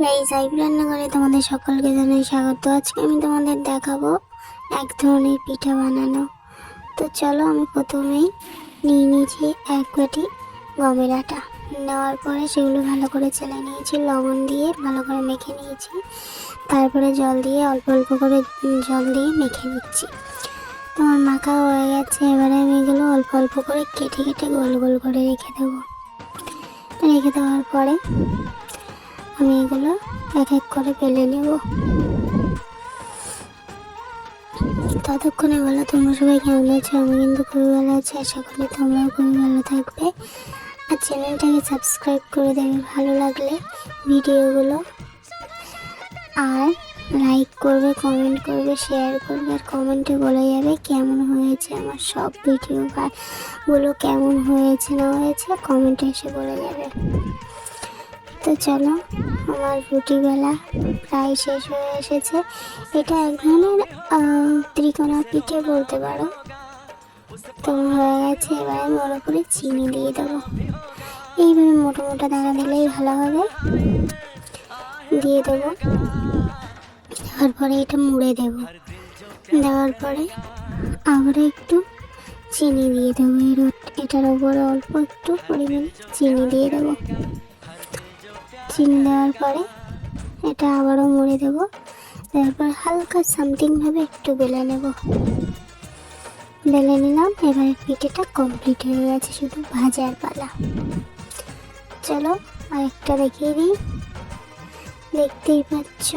Guys, IB রান্নাঘরে তোমাদের সকলকে জানাই স্বাগত। আজকে আমি তোমাদের দেখাবো এক ধরনের পিঠা বানানো। তো চলো, আমি প্রথমেই নিয়ে নিয়েছি এক বাটি গমের আটা। নেওয়ার পরে সেগুলো ভালো করে চেলে নিয়েছি, লবণ দিয়ে ভালো করে মেখে নিয়েছি। তারপরে জল দিয়ে অল্প অল্প করে জল দিয়ে মেখে নিচ্ছি। তোমার মাখা হয়ে গেছে। এবারে আমি এগুলো অল্প অল্প করে কেটে কেটে গোল গোল করে রেখে দেবো। রেখে দেওয়ার পরে আমি এগুলো এক এক করে বেলে নেব। ততক্ষণে বলো তোমরা সবাই কেমন আছো? আমি কিন্তু খুবই ভালো আছি। আশা করি তোমরাও খুবই ভালো থাকবে। আর চ্যানেলটাকে সাবস্ক্রাইব করে দেবে ভালো লাগলে ভিডিওগুলো, আর লাইক করবে, কমেন্ট করবে, শেয়ার করবে। আর কমেন্টে বলে যাবে কেমন হয়েছে আমার সব ভিডিওগুলো, কেমন হয়েছে না হয়েছে কমেন্টে এসে বলে যাবে। তো চলো, আমার রুটি বেলা প্রায় শেষ হয়ে এসেছে। এটা এক ধরনের ত্রিকোণা পিঠে বলতে পারো। তো হয়ে গেছে। এবার আমি ওর উপরে চিনি দিয়ে দেবো। এইভাবে মোটা মোটা দানা দিলেই ভালো হবে। দিয়ে দেবো, দেওয়ার পরে এটা মুড়ে দেবো। দেওয়ার পরে আবার একটু চিনি দিয়ে দেবো। এটার উপরে অল্প একটু পরিমাণে চিনি দিয়ে দেবো। চিনি দেওয়ার পরে এটা আবারও মুড়ে দেবো। তারপর হালকা সামথিংভাবে একটু বেলে নেব। বেলে নিলাম। এবারে পিঠেটা কমপ্লিট হয়ে গেছে, শুধু ভাজার পালা। চলো আরেকটা দেখিয়ে দিই। দেখতেই পাচ্ছ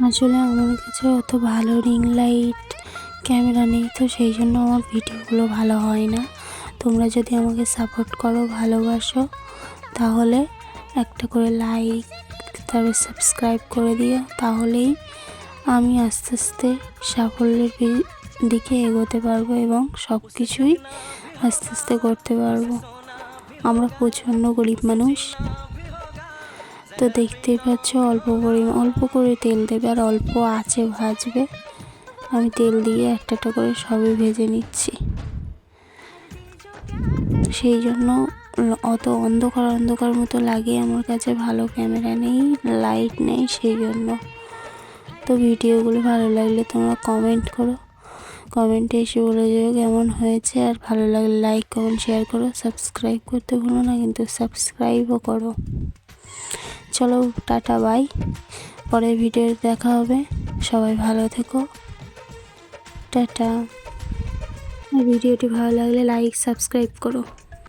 আসলে আমার কাছে অত ভালো রিং লাইট ক্যামেরা নেই, তো সেই জন্য আমার ভিডিওগুলো ভালো হয় না। তোমরা যদি আমাকে সাপোর্ট করো, ভালোবাসো, তাহলে একটা করে লাইক, তারপর সাবস্ক্রাইব করে দিও। তাহলেই আমি আস্তে আস্তে সাফল্যের দিকে এগোতে পারবো এবং সব কিছুই আস্তে আস্তে করতে পারবো। আমরা প্রচণ্ড গরিব মানুষ। তো দেখতেই পাচ্ছ অল্প করে তেল দেবে আর অল্প আঁচে ভাজবে। আমি তেল দিয়ে একটা করে সবই ভেজে নিচ্ছি। সেই জন্য অত অন্ধকার মতো লাগে। আমার কাছে ভালো ক্যামেরা নেই, লাইট নেই, সেই জন্য। তো ভিডিওগুলো ভালো লাগলে তোমরা কমেন্ট করো, কমেন্টে এসে বলে যাও কেমন হয়েছে। আর ভালো লাগলে লাইক, কমেন্ট, শেয়ার করো। সাবস্ক্রাইব করতে ভুলো না, কিন্তু সাবস্ক্রাইবও করো। চলো টাটা, বাই। পরের ভিডিও দেখা হবে। সবাই ভালো থেকো, টাটা। ভিডিওটি ভালো লাগলে লাইক, সাবস্ক্রাইব করো।